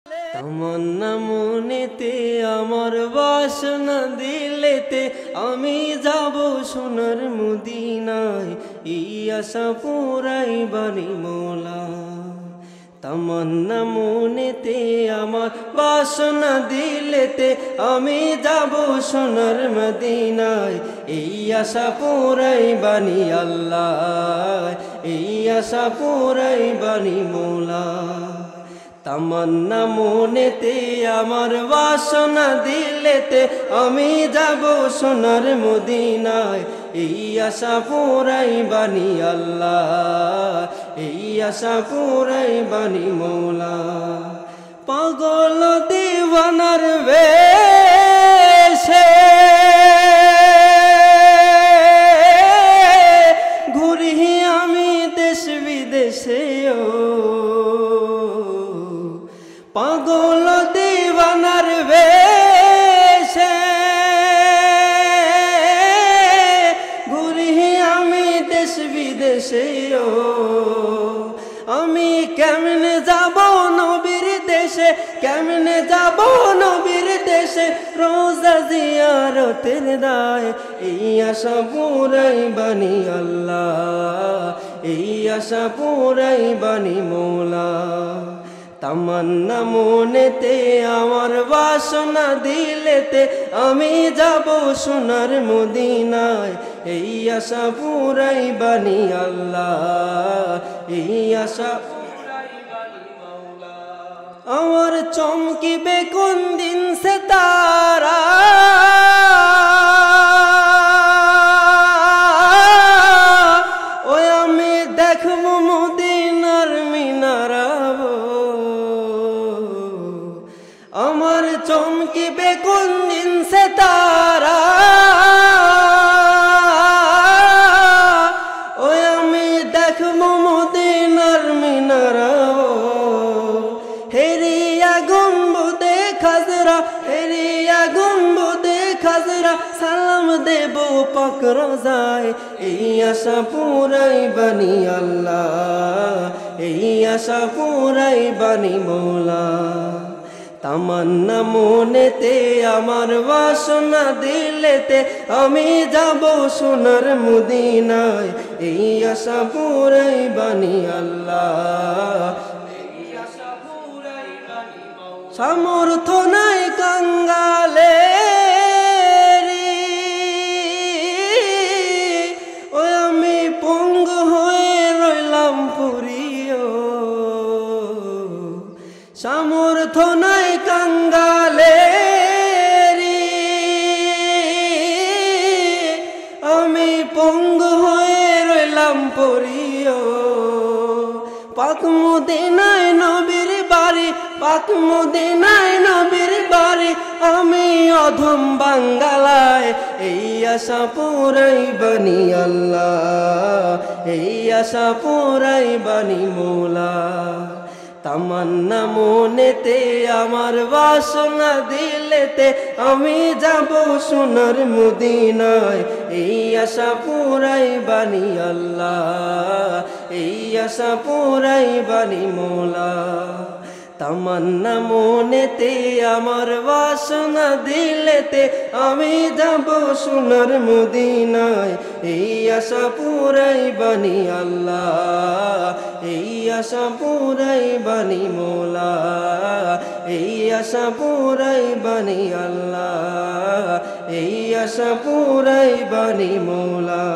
তামান্না মনেতে আমার বাসনা দিলেতে আমি যাব সোনার মদিনায় এই আশা পুরাই বানি মৌলা। তামান্না মনেতে আমার বাসনা দিলেতে আমি যাব সোনার মদিনায় এই আশা পুরাই বানি আল্লাহ, এই আশা পুরাই বানি মৌলা। তামান্না মনেতে আমার বাসনা দিলেতে আমি যাব সোনার মদিনায় এই আশা পুরাই বানি আল্লাহ, এই আশা পুরাই বানি মৌলা। পাগল দিওয়ানার বেশে ঘুরি আমি দেশ বিদেশে, পাগল দিওয়ানার বেশে ঘুরি আমি দেশ বিদেশে। আমি কেমনে যাব নবীর দেশে, কেমনে যাব নবীর দেশে, রোজা জিয়ারতের দায় এই আশা পুরাই বানি আল্লাহ, এই আশা পুরাই বানি মৌলা। তামান্না মনেতে আমার বাসনা দিলেতে আমি যাব সোনার মদিনায় এই আশা পুরাই বানি আল্লাহ, এই আশা পুরাই বানি মৌলা। আমার চমকিবে কোন দিন সে তারা, ওই আমি দেখব মদিনার মিনারা। আমার চমকিবে কোন দিন সে তারা, ওই আমি দেখব মদিনার মিনারা। হেরিয়া গম্বুদে খাজরা, হেরিয়া গম্বুদে খাজরা, সালাম দেব পাক রোজায় এই আশা পুরাই বানি আল্লাহ, এই আশা পুরাই বানি মৌলা। তামান্না মনেতে আমার বাসনা দিলেতে আমি যাব সোনার মদিনায় এই আশা পুরাই বানি আল্লাহ, এই আশা পুরাই বানি মৌলা। সামর্থ্য নাই কাঙ্গালে ওই আমি পঙ্গু হয়ে রইলাম পুরিও, সামর্থ্য নাই কাঙ্গালে আমি পঙ্গু হয়ে রইলাম পরিও। পাক মদিনায় নবীর বাড়ি, পাক মদিনায় নবীর বাড়ি, আমি অধম বাঙ্গালায় এই আশা পুরাই বানি আল্লাহ, এই আশা পুরাই বানি মৌলা। তামান্না মনেতে আমার বাসনা দিলেতে আমি যাব সোনার মদিনায় এই আশা পুরাই বানি আল্লাহ, এই আশা পুরাই বানি মৌলা। তামান্না মনেতে আমার বাসনা দিলেতে আমি যাব সোনার মদিনায় এই আশা পুরাই বানি আল্লাহ, এই আশা পুরাই বানি মৌলা, এই আশা পুরাই বানি আল্লাহ, এই আশা পুরাই বানি মৌলা।